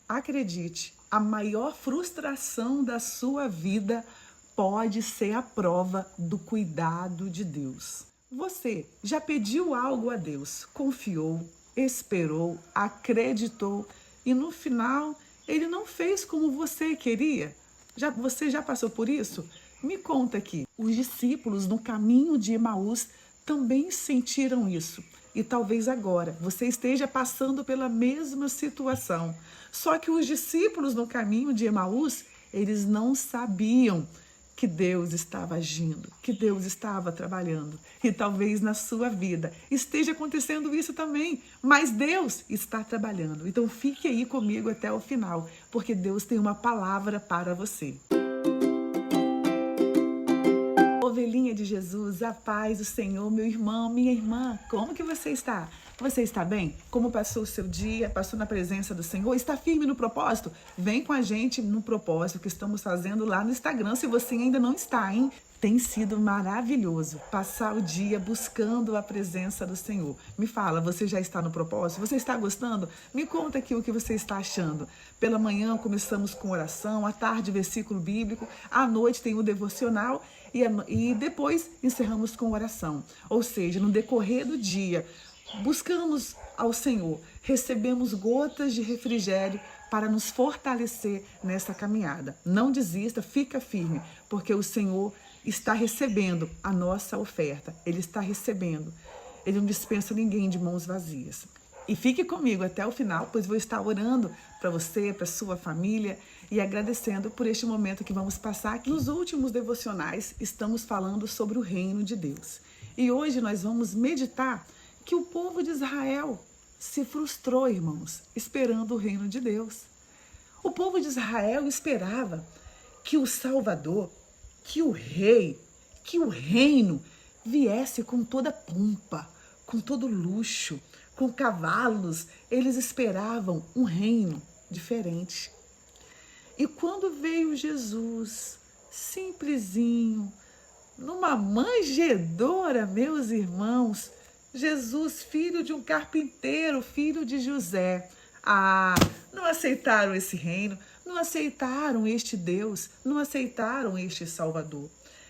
Acredite, a maior frustração da sua vida pode ser a prova do cuidado de Deus. Você já pediu algo a Deus, confiou, esperou, acreditou e no final Ele não fez como você queria? Você já passou por isso? Me conta aqui. Os discípulos no caminho de Emaús também sentiram isso. E talvez agora você esteja passando pela mesma situação. Só que os discípulos no caminho de Emaús, eles não sabiam que Deus estava agindo, que Deus estava trabalhando. E talvez na sua vida esteja acontecendo isso também, mas Deus está trabalhando. Então fique aí comigo até o final, porque Deus tem uma palavra para você. Ovelhinha de Jesus, a paz do Senhor, meu irmão, minha irmã, como que você está? Você está bem? Como passou o seu dia? Passou na presença do Senhor? Está firme no propósito? Vem com a gente no propósito que estamos fazendo lá no Instagram, se você ainda não está, hein? Tem sido maravilhoso passar o dia buscando a presença do Senhor. Me fala, você já está no propósito? Você está gostando? Me conta aqui o que você está achando. Pela manhã começamos com oração, à tarde versículo bíblico, à noite tem o devocional e depois encerramos com oração. Ou seja, no decorrer do dia, buscamos ao Senhor, recebemos gotas de refrigério para nos fortalecer nessa caminhada. Não desista, fica firme, porque o Senhor está recebendo a nossa oferta. Ele está recebendo. Ele não dispensa ninguém de mãos vazias. E fique comigo até o final, pois vou estar orando para você, para sua família e agradecendo por este momento que vamos passar aqui. Nos últimos devocionais, estamos falando sobre o reino de Deus. E hoje nós vamos meditar que o povo de Israel se frustrou, irmãos, esperando o reino de Deus. O povo de Israel esperava que o Salvador, que o rei, que o reino viesse com toda pompa, com todo luxo, com cavalos. Eles esperavam um reino diferente. E quando veio Jesus, simplesinho, numa manjedoura, meus irmãos, Jesus, filho de um carpinteiro, filho de José. Não aceitaram esse reino, não aceitaram este Deus, não aceitaram este Salvador.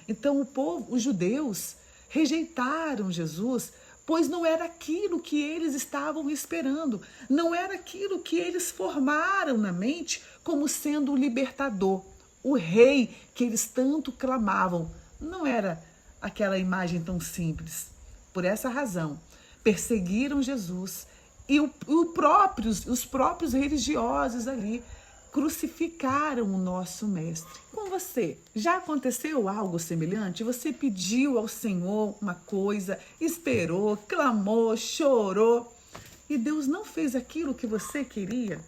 Então o povo, os judeus, rejeitaram Jesus, pois não era aquilo que eles estavam esperando, não era aquilo que eles formaram na mente como sendo o libertador, o rei que eles tanto clamavam. Não era aquela imagem tão simples. Por essa razão, perseguiram Jesus e os próprios religiosos ali crucificaram o nosso mestre. Com você, já aconteceu algo semelhante? Você pediu ao Senhor uma coisa, esperou, clamou, chorou e Deus não fez aquilo que você queria?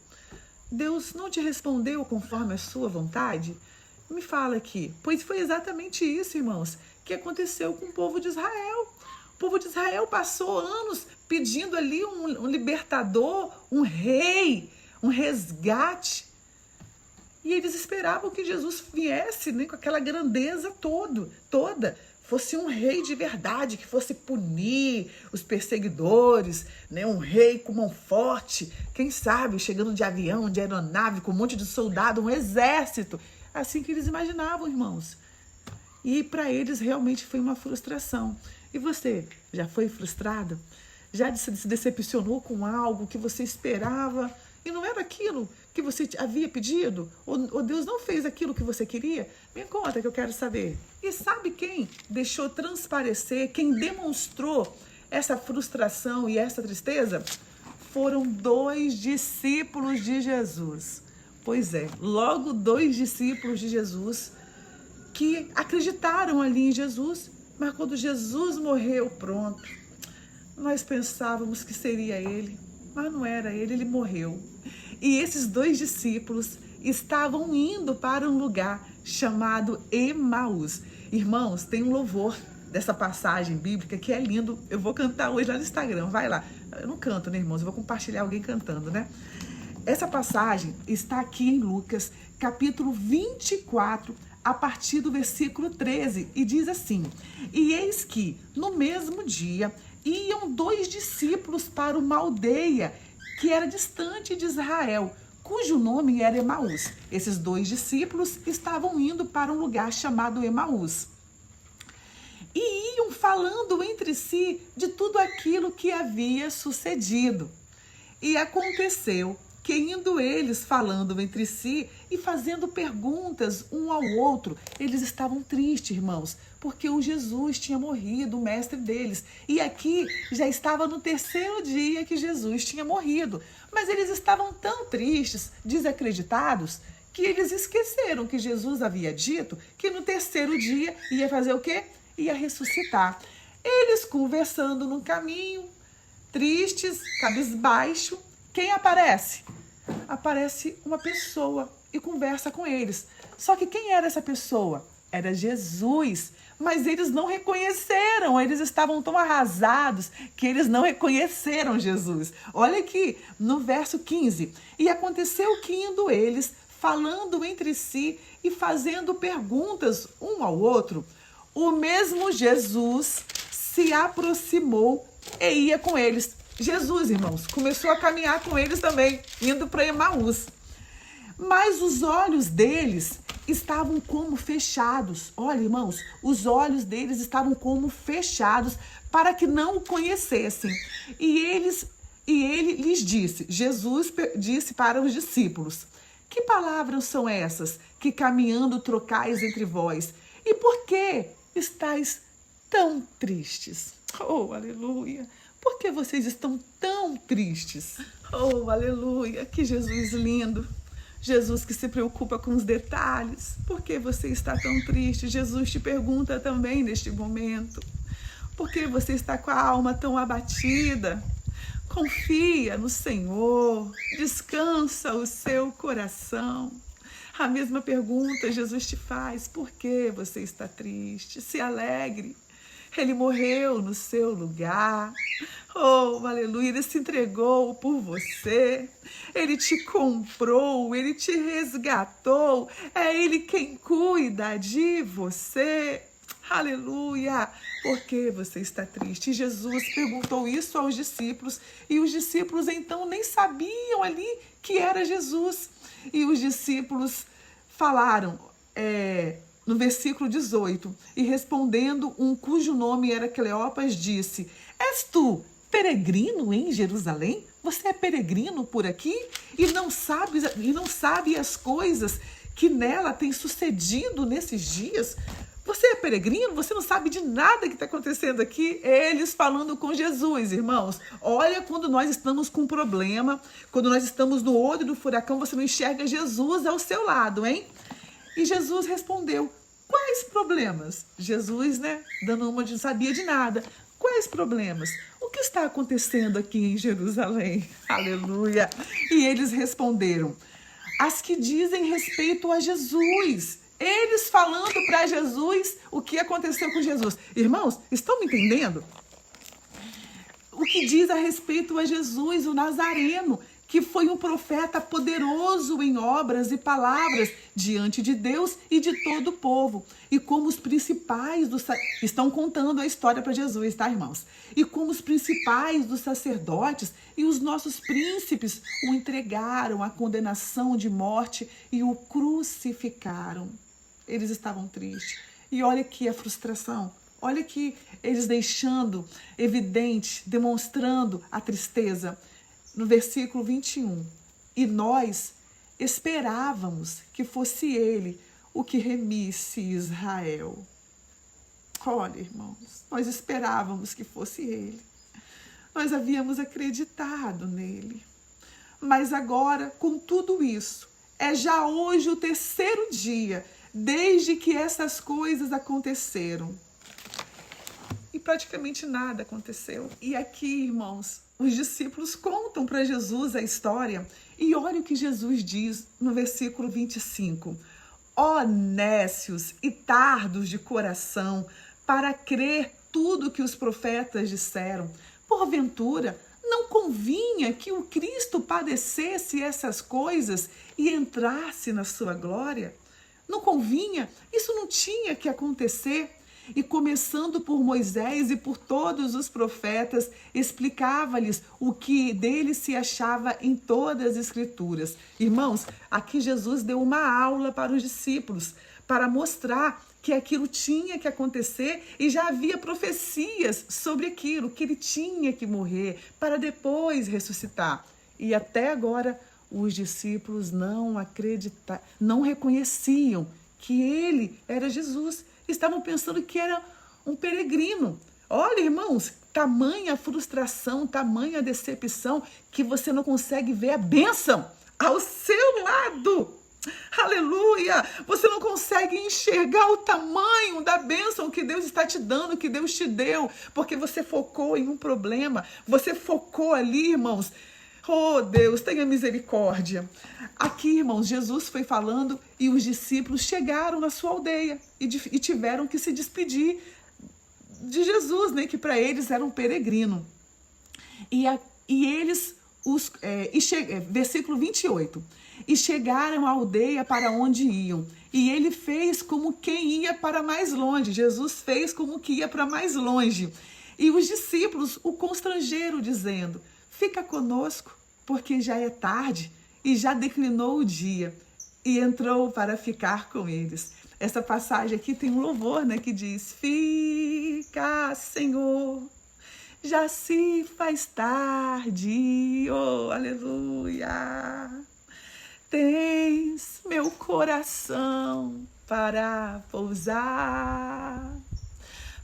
Deus não te respondeu conforme a sua vontade? Me fala aqui, pois foi exatamente isso, irmãos, que aconteceu com o povo de Israel. O povo de Israel passou anos pedindo ali um libertador, um rei, um resgate. E eles esperavam que Jesus viesse, né, com aquela grandeza toda, fosse um rei de verdade, que fosse punir os perseguidores, né, um rei com mão forte, quem sabe, chegando de avião, de aeronave, com um monte de soldado, um exército. Assim que eles imaginavam, irmãos. E para eles realmente foi uma frustração. E você, já foi frustrado? Já se decepcionou com algo que você esperava e não era aquilo que você havia pedido? Ou Deus não fez aquilo que você queria? Me conta que eu quero saber. E sabe quem deixou transparecer, quem demonstrou essa frustração e essa tristeza? Foram 2 discípulos de Jesus. Pois é, logo 2 discípulos de Jesus que acreditaram ali em Jesus, mas quando Jesus morreu, pronto, nós pensávamos que seria ele, mas não era ele, ele morreu. E esses 2 discípulos estavam indo para um lugar chamado Emaús. Irmãos, tem um louvor dessa passagem bíblica que é lindo, eu vou cantar hoje lá no Instagram, vai lá. Eu não canto, né, irmãos? Eu vou compartilhar alguém cantando, né? Essa passagem está aqui em Lucas, capítulo 24, a partir do versículo 13, e diz assim: E eis que, no mesmo dia, iam 2 discípulos para uma aldeia que era distante de Israel, cujo nome era Emaús. Esses 2 discípulos estavam indo para um lugar chamado Emaús. E iam falando entre si de tudo aquilo que havia sucedido. E aconteceu que, indo eles falando entre si e fazendo perguntas um ao outro, eles estavam tristes, irmãos, porque o Jesus tinha morrido, o mestre deles. E aqui já estava no 3º dia que Jesus tinha morrido. Mas eles estavam tão tristes, desacreditados, que eles esqueceram que Jesus havia dito que no 3º dia ia fazer o quê? Ia ressuscitar. Eles conversando no caminho, tristes, cabisbaixo, quem aparece? Aparece uma pessoa e conversa com eles. Só que quem era essa pessoa? Era Jesus. Mas eles não reconheceram, eles estavam tão arrasados que eles não reconheceram Jesus. Olha aqui no verso 15. E aconteceu que, indo eles, falando entre si e fazendo perguntas um ao outro, o mesmo Jesus se aproximou e ia com eles. Jesus, irmãos, começou a caminhar com eles também, indo para Emaús. Mas os olhos deles estavam como fechados. Olha, irmãos, os olhos deles estavam como fechados para que não o conhecessem. E ele lhes disse, Jesus disse para os discípulos: que palavras são essas que caminhando trocais entre vós? E por que estáis tão tristes? Oh, aleluia! Por que vocês estão tão tristes? Oh, aleluia! Que Jesus lindo! Jesus que se preocupa com os detalhes. Por que você está tão triste? Jesus te pergunta também neste momento. Por que você está com a alma tão abatida? Confia no Senhor. Descansa o seu coração. A mesma pergunta Jesus te faz. Por que você está triste? Se alegre. Ele morreu no seu lugar. Oh, aleluia, ele se entregou por você. Ele te comprou, ele te resgatou. É ele quem cuida de você. Aleluia. Por que você está triste? E Jesus perguntou isso aos discípulos. E os discípulos então nem sabiam ali que era Jesus. E os discípulos falaram, no versículo 18, e respondendo um cujo nome era Cleopas, disse: és tu peregrino em Jerusalém? Você é peregrino por aqui e não sabe as coisas que nela têm sucedido nesses dias? Você é peregrino? Você não sabe de nada que está acontecendo aqui? Eles falando com Jesus, irmãos. Olha, quando nós estamos com um problema, quando nós estamos no olho do furacão, você não enxerga Jesus ao seu lado, hein? E Jesus respondeu: quais problemas? Jesus, dando uma de não sabia de nada. Quais problemas? O que está acontecendo aqui em Jerusalém? Aleluia! E eles responderam: as que dizem respeito a Jesus. Eles falando para Jesus o que aconteceu com Jesus. Irmãos, estão me entendendo? O que diz a respeito a Jesus, o Nazareno, que foi um profeta poderoso em obras e palavras diante de Deus e de todo o povo. E como os principais estão contando a história para Jesus, tá, irmãos? E como os principais dos sacerdotes e os nossos príncipes o entregaram à condenação de morte e o crucificaram. Eles estavam tristes. E olha aqui a frustração. Olha aqui eles deixando evidente, demonstrando a tristeza. No versículo 21, e nós esperávamos que fosse ele o que remisse Israel. Olha, irmãos, nós esperávamos que fosse ele. Nós havíamos acreditado nele. Mas agora, com tudo isso, é já hoje o 3º dia desde que essas coisas aconteceram. E praticamente nada aconteceu. E aqui, irmãos, os discípulos contam para Jesus a história e olha o que Jesus diz no versículo 25. Ó nécios e tardos de coração, para crer tudo que os profetas disseram. Porventura, não convinha que o Cristo padecesse essas coisas e entrasse na sua glória? Não convinha? Isso não tinha que acontecer? e, começando por Moisés e por todos os profetas, explicava-lhes o que dele se achava em todas as Escrituras. Irmãos, aqui Jesus deu uma aula para os discípulos, para mostrar que aquilo tinha que acontecer e já havia profecias sobre aquilo, que ele tinha que morrer para depois ressuscitar. E até agora os discípulos não reconheciam que ele era Jesus. Estavam pensando que era um peregrino. Olha, irmãos, tamanha frustração, tamanha decepção que você não consegue ver a bênção ao seu lado. Aleluia! Você não consegue enxergar o tamanho da bênção que Deus está te dando, que Deus te deu, porque você focou em um problema, você focou ali, irmãos. Oh, Deus, tenha misericórdia. Aqui, irmãos, Jesus foi falando e os discípulos chegaram na sua aldeia e tiveram que se despedir de Jesus, né? Que para eles era um peregrino. Versículo 28. E chegaram à aldeia para onde iam. E ele fez como quem ia para mais longe. Jesus fez como que ia para mais longe. E os discípulos o constrangeram, dizendo: fica conosco, porque já é tarde e já declinou o dia. E entrou para ficar com eles. Essa passagem aqui tem um louvor, né, que diz: fica, Senhor, já se faz tarde. Oh, aleluia. Tens meu coração para pousar.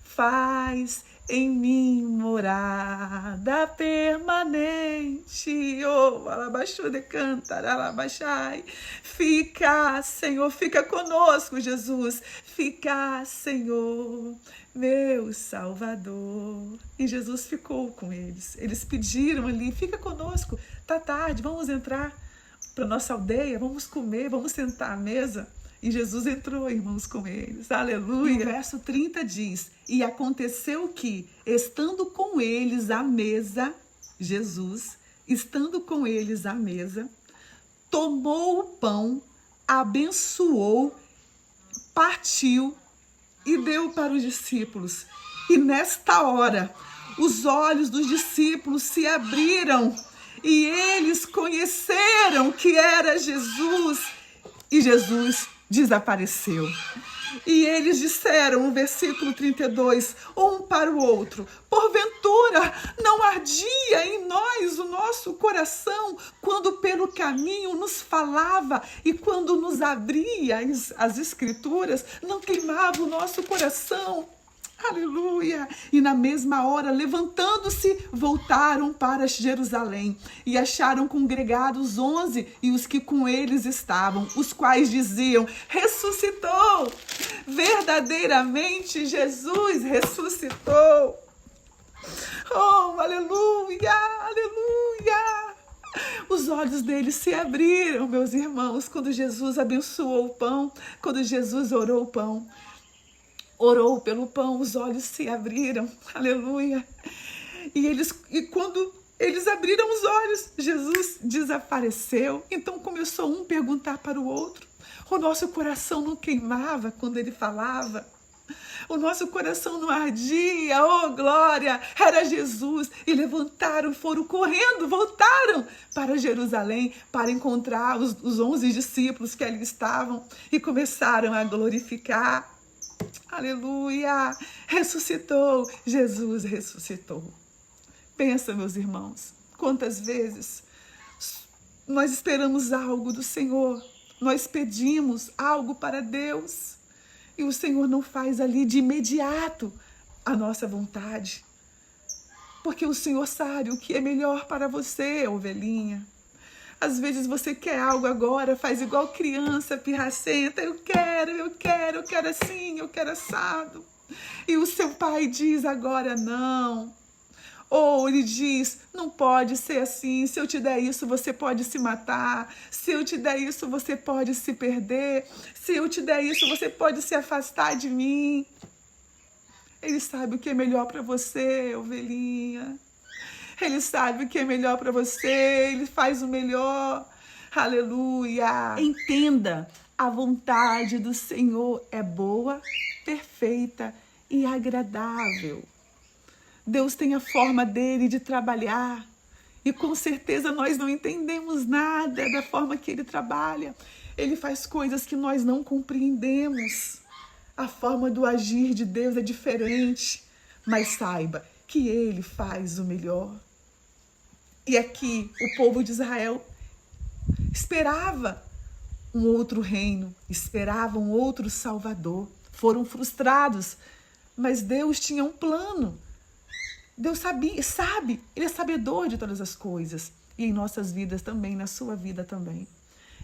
Faz em mim morada permanente. Oh, alabaxude cantar, alabaxai. Fica, Senhor, fica conosco, Jesus. Fica, Senhor, meu Salvador. E Jesus ficou com eles. Eles pediram ali: fica conosco, tá tarde, vamos entrar para nossa aldeia, vamos comer, vamos sentar à mesa. E Jesus entrou, irmãos, com eles. Aleluia. E o verso 30 diz: e aconteceu que, estando com eles à mesa, Jesus, estando com eles à mesa, tomou o pão, abençoou, partiu e deu para os discípulos. E nesta hora, os olhos dos discípulos se abriram e eles conheceram que era Jesus. E Jesus desapareceu. E eles disseram, no versículo 32, um para o outro: porventura não ardia em nós o nosso coração quando pelo caminho nos falava e quando nos abria as Escrituras? Não queimava o nosso coração? Aleluia! E na mesma hora, levantando-se, voltaram para Jerusalém e acharam congregados 11 e os que com eles estavam, os quais diziam: ressuscitou! Verdadeiramente Jesus ressuscitou! Oh, aleluia! Aleluia! Os olhos deles se abriram, meus irmãos, quando Jesus abençoou o pão, quando Jesus orou o pão. Orou pelo pão, os olhos se abriram, aleluia. E quando eles abriram os olhos, Jesus desapareceu. Então começou um a perguntar para o outro: o nosso coração não queimava quando ele falava? O nosso coração não ardia? Oh, glória! Era Jesus. E levantaram, foram correndo, voltaram para Jerusalém para encontrar os 11 discípulos que ali estavam e começaram a glorificar. Aleluia! Ressuscitou! Jesus ressuscitou. Pensa, meus irmãos, quantas vezes nós esperamos algo do Senhor, nós pedimos algo para Deus e o Senhor não faz ali de imediato a nossa vontade, porque o Senhor sabe o que é melhor para você, ovelhinha. Às vezes você quer algo agora, faz igual criança pirracenta: eu quero assim, eu quero assado. E o seu pai diz agora não. Ou ele diz: não pode ser assim, se eu te der isso você pode se matar, se eu te der isso você pode se perder, se eu te der isso você pode se afastar de mim. Ele sabe o que é melhor para você, ovelhinha. Ele sabe o que é melhor para você, ele faz o melhor. Aleluia! Entenda, a vontade do Senhor é boa, perfeita e agradável. Deus tem a forma dele de trabalhar e com certeza nós não entendemos nada da forma que ele trabalha. Ele faz coisas que nós não compreendemos. A forma do agir de Deus é diferente, mas saiba que ele faz o melhor. E aqui o povo de Israel esperava um outro reino, esperava um outro Salvador. Foram frustrados, mas Deus tinha um plano. Deus sabe, Ele é sabedor de todas as coisas. E em nossas vidas também, na sua vida também.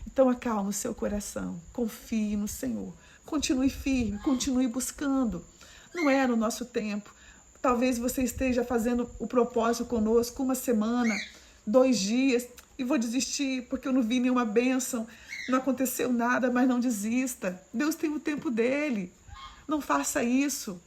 Então acalma o seu coração, confie no Senhor. Continue firme, continue buscando. Não é no nosso tempo. Talvez você esteja fazendo o propósito conosco 1 semana, 2 dias, e vou desistir porque eu não vi nenhuma bênção, não aconteceu nada, mas não desista. Deus tem o tempo dele. Não faça isso.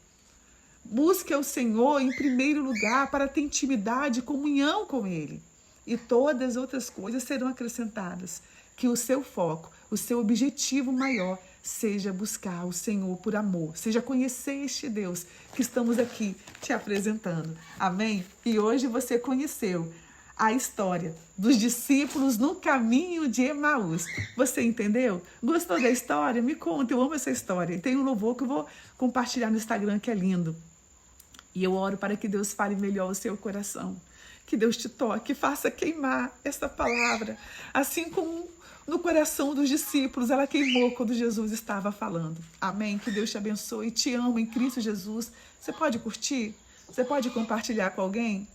Busque ao Senhor em primeiro lugar para ter intimidade e comunhão com Ele. E todas as outras coisas serão acrescentadas. Que o seu foco, o seu objetivo maior seja buscar o Senhor por amor. Seja conhecer este Deus que estamos aqui te apresentando. Amém? E hoje você conheceu a história dos discípulos no caminho de Emaús. Você entendeu? Gostou da história? Me conta, eu amo essa história. Tem um louvor que eu vou compartilhar no Instagram que é lindo. E eu oro para que Deus fale melhor o seu coração. Que Deus te toque, faça queimar essa palavra. Assim como no coração dos discípulos, ela queimou quando Jesus estava falando. Amém? Que Deus te abençoe. Te amo em Cristo Jesus. Você pode curtir? Você pode compartilhar com alguém?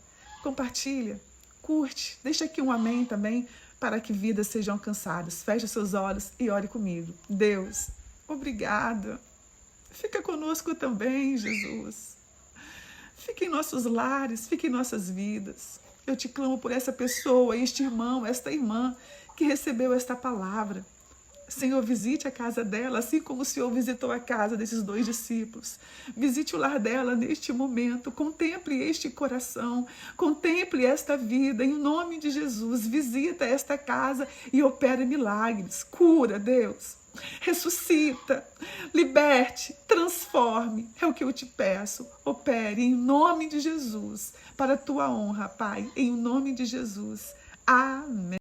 Compartilha, curte. Deixa aqui um amém também para que vidas sejam alcançadas. Feche seus olhos e ore comigo. Deus, obrigada. Fica conosco também, Jesus. Fique em nossos lares, fique em nossas vidas. Eu te clamo por essa pessoa, este irmão, esta irmã que recebeu esta palavra. Senhor, visite a casa dela, assim como o Senhor visitou a casa desses 2 discípulos. Visite o lar dela neste momento. Contemple este coração, contemple esta vida. Em nome de Jesus, visita esta casa e opere milagres. Cura, Deus. Ressuscita, liberte, transforme. É o que eu te peço. Opere em nome de Jesus, para a tua honra, Pai. Em nome de Jesus. Amém.